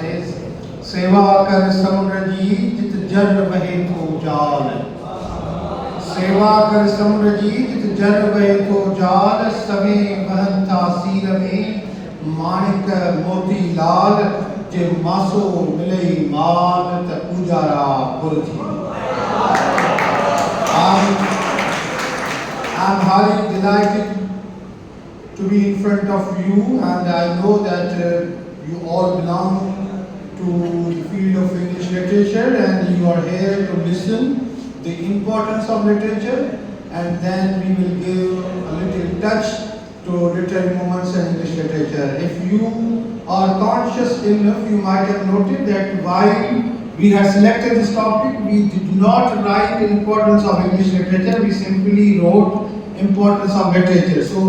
says, सेवा कर समुद्र जी जित जल बहे तो जाल, सेवा कर समुद्र जी जित जल बहे तो जाल, सवे बहंता सीर में माणिक मोती लाल, जे मासो मिले माल त Pujara Purthi. I'm highly delighted to be in front of you, and I know that you all belong to the field of English literature, and you are here to listen the importance of literature, and then we will give a little touch to literary movements and English literature. If you are conscious enough, you might have noted that while we have selected this topic, we did not write the importance of English literature, we simply wrote importance of literature. So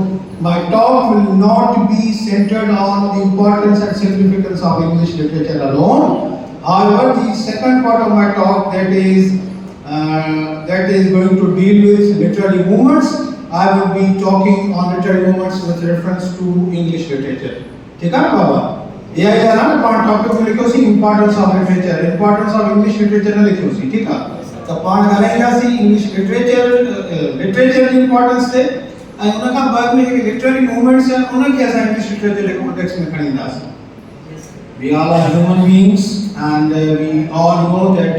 my talk will not be centered on the importance and significance of English literature alone. However, the second part of my talk, that is going to deal with literary movements, I will be talking on literary movements with reference to English literature. ठीक है ना बाबा? ये आया ना पांच topic में लिखो सी importance of literature, importance of English literature ना लिखो सी, ठीक है? तो पांच गालेंगा सी English literature की importance थे, और उनका बाद में एक literary movements है, उन्हें कैसा English literature के context में खड़ी दास। We all are human beings, and we all know that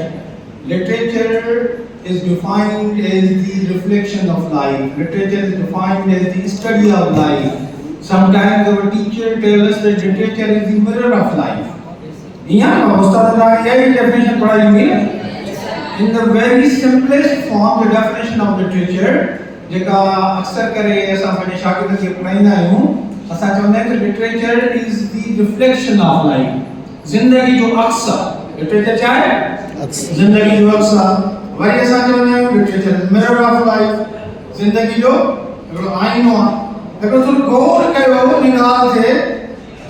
literature is defined as the reflection of life. Literature is defined as the study of life. Sometimes our teacher tells us that literature is the mirror of life. यहाँ उस्ताद ने यही definition पढ़ाई हुई। In the very simplest form, the definition of literature, जेका अक्सर करे ऐसा मैंने शागिर्दों के पढ़ाईंदा हूँ, असां चवंदा आहियूं कि literature is the reflection of life. ज़िंदगी जो अक्सर, literature क्या है? ज़िंदगी जो अक्सर। वही असां चवंदा आहियूं literature is mirror of life. ज़िंदगी जो हिकिड़ो आईनो आहे। हिकिड़ो थोरो गौर कयो इन ॻाल्हि ते,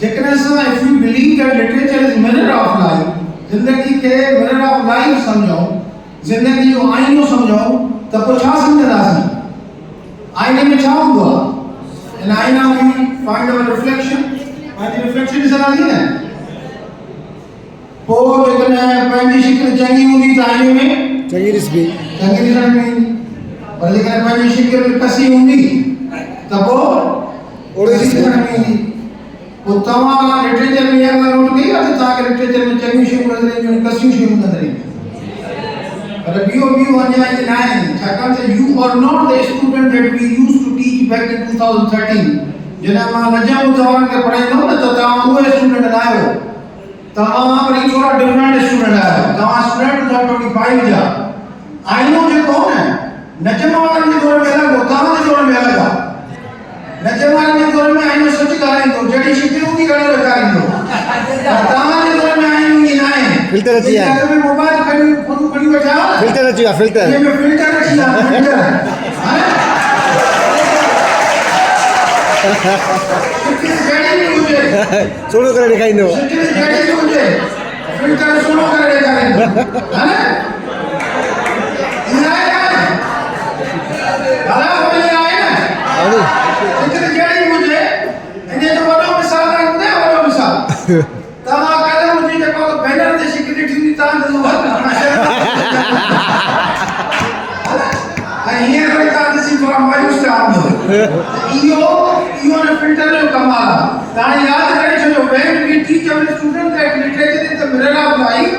जेकॾहिं असां if you believe that literature is mirror of life, ज़िंदगी खे mirror of life सम्झूं, ज़िंदगी जो आईनो सम्झूं, त पोइ छा सम्झंदासीं? आईने में छा हूंदो आहे? In आईना we find our reflection, and the reflection is ॾिसंदासीं न। पोइ जेकॾहिं पंहिंजी शिकिल चङी हूंदी त आईने में चङी ॾिसण में ईंदी, पर जेकॾहिं पंहिंजी शिकिल कसी हूंदी त पोइ ओड़ी ॾिसण में ईंदी। पोइ तव्हां लिटरेचर में इहा ॻाल्हि नोट कई आहे त तव्हांखे लिटरेचर में चङियूं शयूं नज़र ईंदियूं, कसियूं शयूं नज़र ईंदियूं। पर ॿियो अञा इहे न आहिनि, छाकाणि त you are not the student that we used to teach back in 2013. जॾहिं मां नजम तव्हां खे पढ़ाईंदो न त तव्हां उहे स्टूडेंट न आहियो, तव्हां वरी थोरा डिफरेंट स्टूडेंट आहियो, तव्हां स्टूडेंट 2025 जा। आईनो जेको हो न, नजम वारनि जे दौर में अलॻि हो, तव्हां जे दौर में अलॻि आहे। नजम वारनि जे दौर में आईनो सच ॻाल्हाईंदो, जॾहिं शिकिल हूंदी घणो ॾेखारींदो, तव्हां जे दौर में आईनो ईअं न आहे। फिल्टर अची विया, घर में मोबाइल खणी वेठा, फिल्टर अची विया, फिल्टर इनमें फिल्टर अची विया, फिल्टर सुनो करे ॾेखारींदो, फिल्टर सुनो करे ॾेखारींदो, है न? ईअं आहे न? भला वञे आहे न? फिल्टर जहिड़ी हुजे, इन जो वॾो मिसाल आहे, वॾो मिसाल। तव्हां कल्ह मुंहिंजी जेको बैनर ते शिकिल ॾिठी तव्हां ॾिसो ऐं हींअर वरी तव्हां ॾिसी थोरा मायूस था वञो। इहो न फिल्टर जो कमाल आहे। तव्हां यादि करे छॾियो, when we teach our students that literature is the mirror of life,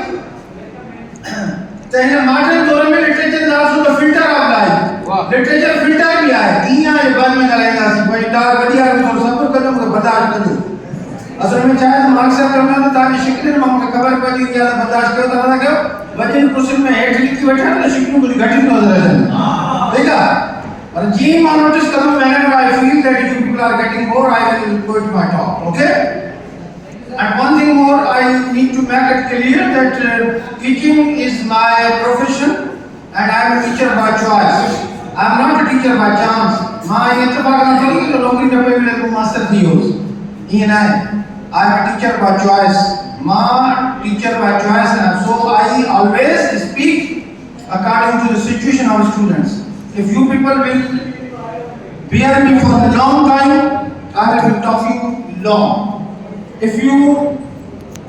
त हिन मॉडर्न दौर में literature is also the filter of life. Literature filter भी आहे। ईअं आहे बाद में ॻाल्हाईंदासीं, भई तव्हां वॾी आदमी थोरो सब्र कजो, मूंखे बर्दाश्त कजो। असल में छा आहे, मां अक्सर चवंदो आहियां त तव्हांजी शिकिलुनि मां मूंखे ख़बर पवंदी हुई आहे, बर्दाश्त कयो, तव्हां कयो। वॾियुनि कुर्सियुनि में हेठि लिखी वेठा आहिनि त शिकिलूं कुझु घटि नज़र अचनि, ठीकु आहे? पर जीअं मां नोटिस कंदुमि, whenever I feel that you people are getting bored, I will go to my talk, okay? And one thing more, I need to make it clear that teaching is my profession, and I am a teacher by choice. I am not a teacher by chance. मां इत्तेफ़ाक़ न थी कि नौकरी न पई मिले तो master थी वियुसि, ईअं न आहे। I am a teacher by choice. मां teacher by choice, and so I always speak according to the situation of students. If you people will bear me for a long time, I will be talking long. If you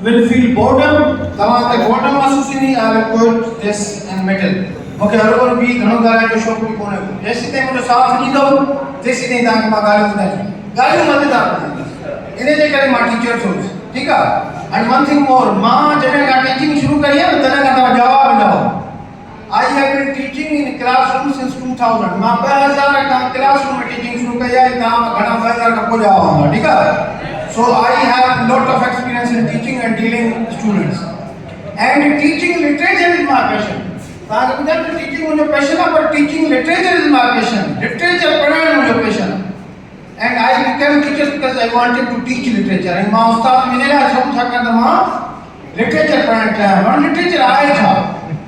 will feel boredom. तव्हांखे boredom महसूस थींदी. I will put this in middle. मूंखे हर कोई बि घणो ॻाल्हाइण जो शौक़ु बि कोन्हे. जेसीं ताईं मुंहिंजो साथ ॾींदो तेसीं ताईं तव्हांखे मां ॻाल्हियूं ॿुधाईंदुमि. ॻाल्हियूं मज़ेदार इन जे करे मां टीचर थियुसि. ठीकु आहे. एंड वन थिंग मोर, मां जॾहिं खां टीचिंग शुरू कई आहे न तॾहिं खां तव्हां जवाब ॾिनो. I have been teaching in classroom since 2000. मां 2000 खां क्लासरूम में टीचिंग शुरू कई आहे. तव्हां घणा 2000 खां पोइ जवाब हूंदा. ठीकु आहे. So I have lot of experience in teaching and dealing with students. And teaching literature is my passion. तव्हांखे ॿुधायां त टीचिंग मुंहिंजो पैशन आहे, पर teaching literature is my passion. Literature पढ़ाइण मुंहिंजो पैशन आहे. And I became teacher because I wanted to teach literature. ऐं मां उस्ताद इन लाइ छॾियो छाकाणि त मां लिटरेचर पढ़ाइणु चाहियां. मां लिटरेचर आहे छा?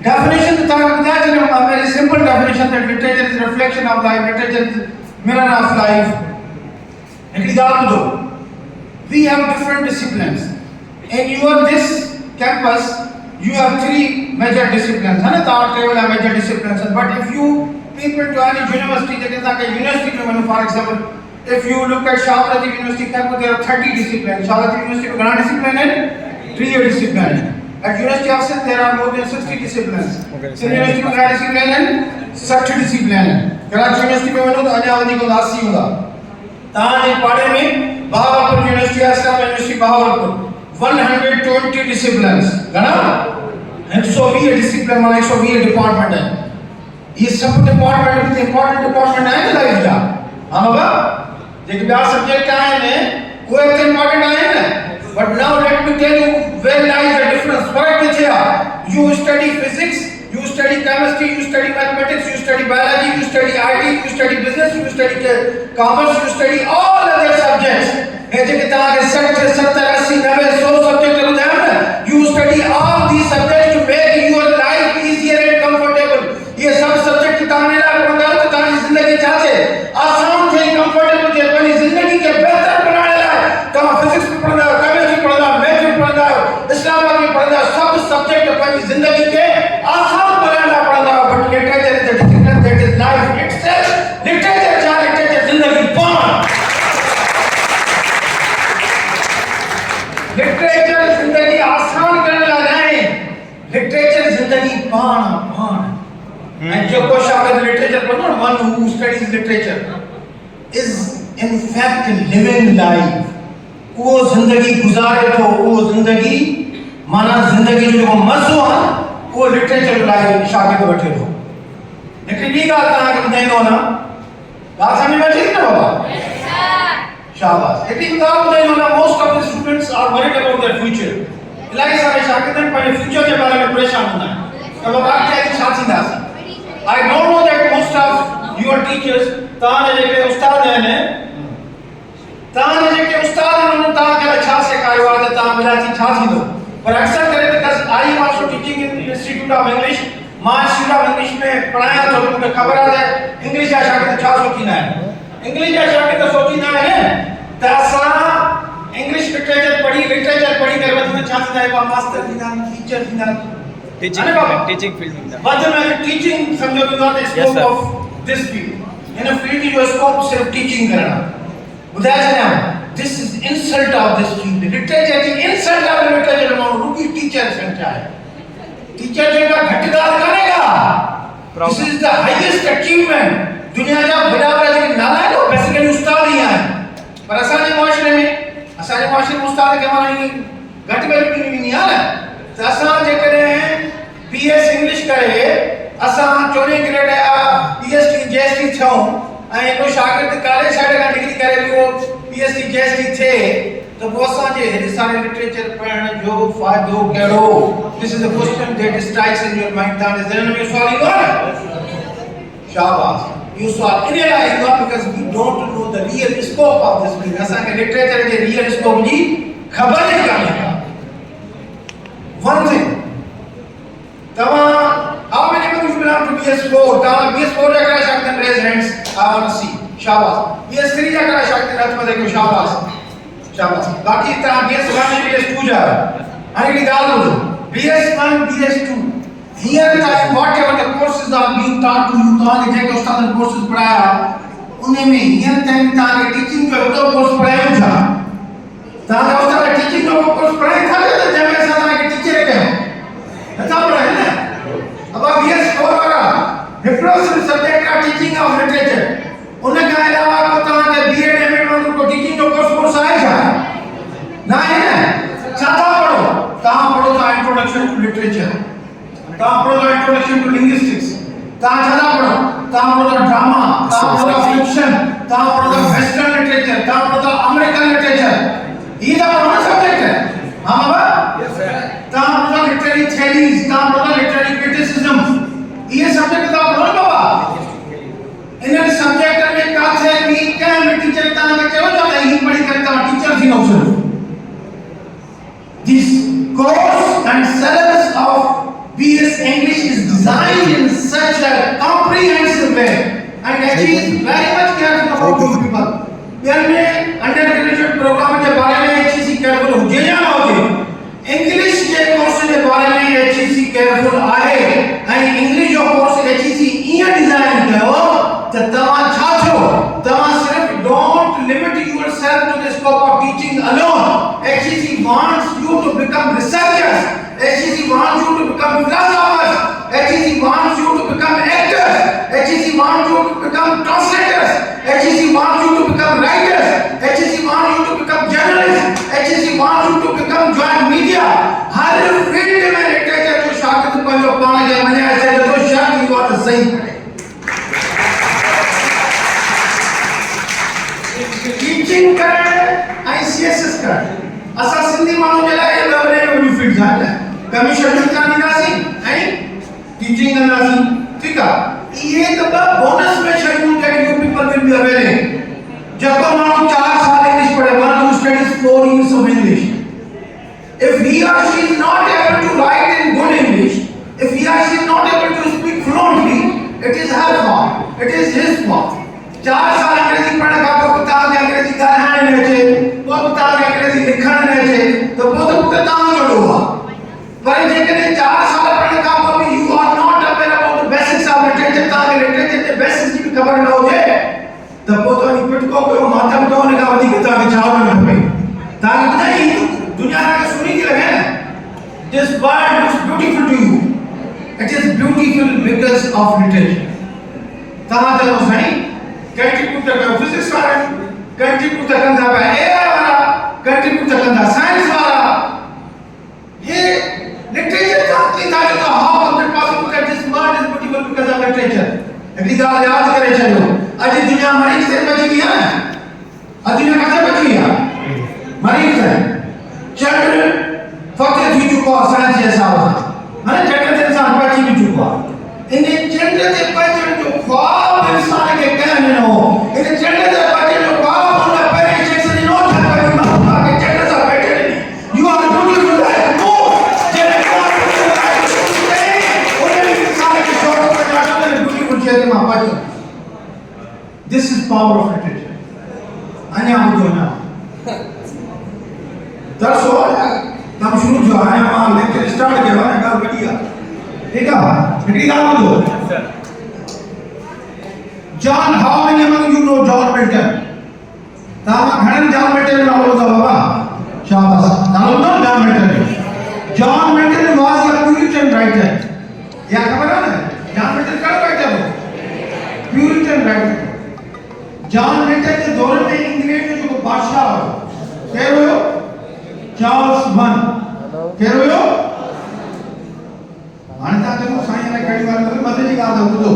Definition to a very simple definition that literature is a reflection of life, literature is mirror of life. We have different disciplines. In this campus, you have 3 major disciplines. Travel are major disciplines. But if you peep into any university, for example, if you look at Shahadrat University campus, there are 30 disciplines. Shahadrat University is a discipline and 3 disciplines. At University of Sindh, there are more than 60 disciplines. Sindh University में 60 disciplines हैं, 60 disciplines हैं. Karachi University में वनो तो आजादी को 80 होगा. ताने पाड़े में Bahawalpur University, Assam University, Bahawalpur, 120 disciplines. गना? 120 disciplines माने 120 department है. ये सब department में important department है ना लाइफ का. हाँ बाबा. जेके बाहर subject आए हैं, वो एक important आए हैं. But now let me tell you where lies the difference. What is here? You study physics, you study chemistry, you study mathematics, you study biology, you study IT, you study business, you study commerce, you study all other subjects. You study all these subjects to make your life easier and comfortable. ये सब subject ताने ला पढ़ना है तो तानी जिंदगी चाहे आसान थे, comfortable थे, अपनी जिंदगी के बेहतर बनाने ला. तो physics में पढ़ना है, इस्लाम में पढ़ना, सब सब्जेक्ट अपनी जिंदगी के आसान बनाना पड़ता है. But literature is a discipline that is life itself. Literature जिंदगी पान. लिटरेचर जिंदगी आसान करने लगा है. लिटरेचर जिंदगी पान. एंड जो को शायद लिटरेचर पढ़ो, one who studies literature is in fact living life. वो जिंदगी गुजारे तो वो जिंदगी माना जिंदगी जो मज़ो आहे वो लिटरेचर लाइ शागिर्द वठे थो. हिकिड़ी ॿी ॻाल्हि तव्हांखे ॿुधाईंदो न. ॻाल्हि सम्झ में अचे थी न बाबा? शाबाश. हिकिड़ी ॻाल्हि ॿुधाईंदो न. Most of the students are worried about their future. इलाही सारे शागिर्द पंहिंजे फ्यूचर जे बारे में परेशान हूंदा आहिनि त बाबा अॻिते छा थींदासीं. I don't know that most of your teachers, तव्हांजे जेके उस्ताद आहिनि, तव्हांजे जेके उस्ताद आहिनि उन्हनि तव्हांखे छा सेखारियो आहे त तव्हां मिलाची छा थींदो. पर अक्सर करे because I am also teaching in institute of English. मां इंस्टीट्यूट ऑफ इंग्लिश में पढ़ायां थो. मूंखे ख़बर आहे त इंग्लिश जा शागिर्द छा सोचींदा आहिनि. इंग्लिश जा शागिर्द सोचींदा आहिनि त असां इंग्लिश लिटरेचर पढ़ी करे वधि में छा थींदा आहियूं, मास्टर थींदा, टीचर थींदा. टीचिंग फील्ड में वधि में टीचिंग सम्झो कि not scope of this field. हिन फील्ड जो स्कोप सिर्फ टीचिंग करणु. बुधाए छॾियां, this is insult of this field. Literature is insult of literature. माण्हू रुगी टीचर संख्या है. टीचर जेका घटि ॻाल्हि कान्हे. This is the highest achievement. दुनिया जा वॾा वॾा जेके नाला आहिनि उहे बेसिकली उस्ताद ई आहिनि. पर असांजे मुआशरे में उस्ताद खे माना घटि वैल्यू ॾिनी वेंदी आहे न. त असां जेकॾहिं BS इंग्लिश करे असां 14 ग्रेड या PhD JST थियूं ऐं हिकु शागिर्द कॉलेज साइड खां डिग्री करे वियो PhD JST थे तो पोइ असांजे हेॾे सारे लिटरेचर पढ़ण जो फ़ाइदो कहिड़ो. This is a question that strikes in your mind. तव्हांजे ज़हन में सुवाल ईंदो आहे न. शाबाश. इहो सुवाल इन लाइ ईंदो आहे because we don't know the real scope of this field. असांखे लिटरेचर जे रियल स्कोप जी ख़बर ई कान्हे. वन थिंग, तव्हां how many of you belong to BS4? तव्हां BS4 जा कहिड़ा शागिर्द raise hands. I want to see. शाबाश. BS3 जा कहिड़ा शागिर्द हथ मथे कयो. शाबाश. बाक़ी तव्हां BS1 ऐं BS2 जा. हाणे हिकिड़ी ॻाल्हि ॿुधो. BS1 BS2 हींअर ताईं whatever the courses are being taught to you, तव्हांखे जेके उस्तादनि कोर्सेस पढ़ाया उन में हींअर ताईं तव्हांखे टीचिंग जो हिकिड़ो कोर्स पढ़ायो छा? तव्हां उस्ताद टीचिंग जो कोर्स पढ़ाई था त जंहिंमें असां तव्हांखे टीचर कयो नथा पढ़ायो न अब BS 4 वारा हिकिड़ो सिर्फ़ सब्जेक्ट आहे टीचिंग ऑफ लिटरेचर उन खां अलावा को तव्हांखे BEd MA में को टीचिंग जो कोर्स आहे छा न आहे न छा था पढ़ो तव्हां पढ़ो था इंट्रोडक्शन टू लिटरेचर तव्हां पढ़ो था इंट्रोडक्शन टू लिंग्विस्टिक्स तव्हां छा था पढ़ो तव्हां पढ़ो था ड्रामा तव्हां पढ़ो था फिक्शन तव्हां पढ़ो था वेस्टर्न लिटरेचर तव्हां पढ़ो था अमेरिकन लिटरेचर ये तो पढ़ो सब्जेक्ट है हाँ बाबा यस सर तव्हां पढ़ो था लिटरेरी थ्योरीज तव्हां पढ़ो था लिटरेरी क्रिटिसिज्म ये सब्जेक्ट तव्हां पढ़ो न बाबा इन सब्जेक्ट में काथे भी कंहिं टीचर तव्हांखे चयो त ही पढ़ी करे तव्हां टीचर थी न सघो This course and syllabus of BS English is designed in such a comprehensive way and actually is very much careful about you people. यार में undergraduate program के बारे में HEC careful हो जे जाना होगे English के course के बारे में HEC careful आए and English जो course HEC ये design करो तो तमाम छात्रों तमाम सिर्फ don't limit yourself to the scope of teaching alone. HEC wants you to become researchers. HEC wants you to become philosophers. HEC wants you to become actors. HEC wants you to become translators. HEC wants you to become writers. HEC wants you to become journalists. HEC wants you to become joint media. Her field में literature जो शागिर्द को जो पाने के मने ऐसे जो शागिर्द को तो सही टीचिंग करें ICSS करें असा सिंधी माण्हू जे लाइ लवरे में फील्ड आहे कमीशन मिलंदी नासी ऐं टीचिंग कंदासीं ठीकु आहे इहे त ॿ बोनस में शयूं that you people will be awaring जेको माण्हू 4 साल इंग्लिश पढ़े one who studies 4 years of English if he or she is not able to write in good English if he or she is not able to speak fluently it is her fault it is his fault 4 साल अंग्रेजी पढ़ने का पोइ तव्हांखे अंग्रेजी ॻाल्हाइण न अचे पोइ तव्हांखे अंग्रेजी लिखण न अचे त पोइ त पुट तव्हांजो ॾोह आहे पर जेकॾहिं 4 साल पढ़ने का पोइ बि you are not aware about the basics of literature तव्हांखे लिटरेचर जे बेसिक्स जी बि ख़बर न हुजे त पोइ त वञी पिटको कयो मातम कयो उन खां वधीक तव्हांखे छा करणु खपे तव्हांखे ॿुधाई दुनिया खे सुनी थी लॻे न This world looks beautiful to you. It is beautiful because of literature. तव्हां चयो साईं कंट्रीब्यूट कयो फिजिक्स वारा कंट्रीब्यूट कंदा पिया AI वारा कंट्रीब्यूट कंदा साइंस वारा ये लिटरेचर का थींदा जो how is it possible that this world is beautiful because of literature हिकिड़ी ॻाल्हि यादि करे छॾियो अॼु दुनिया मरीज़ से बची वई आहे अॼु दुनिया किथे बची वई आहे मरीज़ है चंद्र फतेह थी चुको आहे साइंस जे हिसाब सां हाणे चंद्र ते इंसान पहुची बि चुको आहे इन चंद्र ते पहुचण जो ख्वाब इंसान खे कंहिं न हो इन चंद्र ते पहुचण जो ख्वाब हुन पहिरीं शख़्स ॾिनो छा कयो मां के चंद्र सां वेठे ॾिनी you are beautiful like moon जॾहिं उन इंसान खे शौक़ पैदा करे ब्यूटीफुल शइ ते मां पहुचो this is power of literature अञा ॿुधो न दर्स हो कम शुरू थियो आहे मां लेक्चर स्टार्ट कयो आहे ॻाल्हि वॾी आहे ठीकु आहे हिकिड़ी ॻाल्हि ॿुधो John, how many among you know John Milton? तव्हां घणनि John Milton जो नालो ॿुधो बाबा शाबाश नालो ॿुधो John Milton John Milton was a Puritan writer या ख़बर आहे न John Milton कहिड़ो राइटर हो Puritan writer John Milton जे दौर में इंग्लैंड जो जेको बादशाह हो केरु हुयो चार्ल्स वन केरु हुयो हाणे तव्हां चयो साईं हाणे कहिड़ी ॻाल्हि मथे जी ॻाल्हि ॿुधो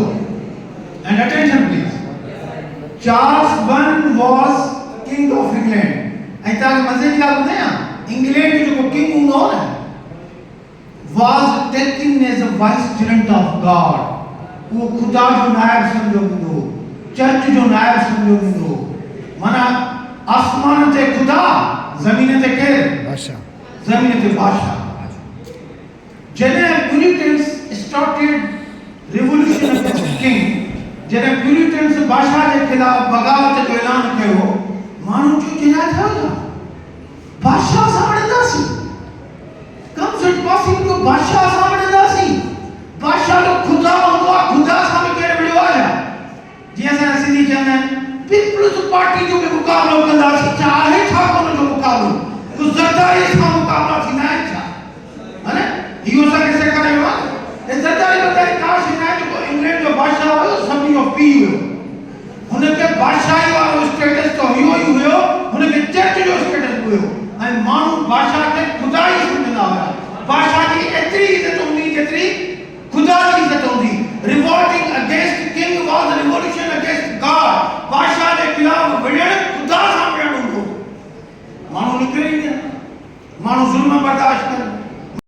and attention please Charles I was king of England ऐं तव्हांखे मज़े जी ॻाल्हि ॿुधायां इंग्लैंड जो जेको किंग हूंदो हो न was taken as a vicegerent of God उहो खुदा जो नायब सम्झो हूंदो चर्च जो नायब सम्झो हूंदो माना आसमान ते खुदा ज़मीन ते केरु बादशाह ज़मीन ते बादशाह जॾहिं Puritans started revolution against king जॾहिं प्यूरिटन्स बादशाह जे ख़िलाफ़ बग़ावत जो ऐलान कयो माण्हू जो चिनाए थियो था बादशाह सां विढ़ंदासीं कम से पॉसिबल को बादशाह सां विढ़ंदासीं बादशाह तो खुदा हूंदो आहे खुदा सां बि केरु विढ़ियो आहे जीअं असां सिंधी चवंदा आहिनि पीपल्स पार्टी जो बि मुक़ाबिलो कंदासीं छा आहे छा कोन जो मुक़ाबिलो सदाई सां मुक़ाबला थींदा आहिनि छा? हा न? इहो असांखे सेखारियो आहे। हे सदाई बताई का शइ न आहे जेको इंग्लैंड जो बादशाह हुयो सभिनी जो पीउ हुयो। हुनखे बादशाही वारो स्टेटस त हुयो ई हुयो, हुनखे चर्च जो स्टेटस हुयो। ऐं माण्हू बादशाह खे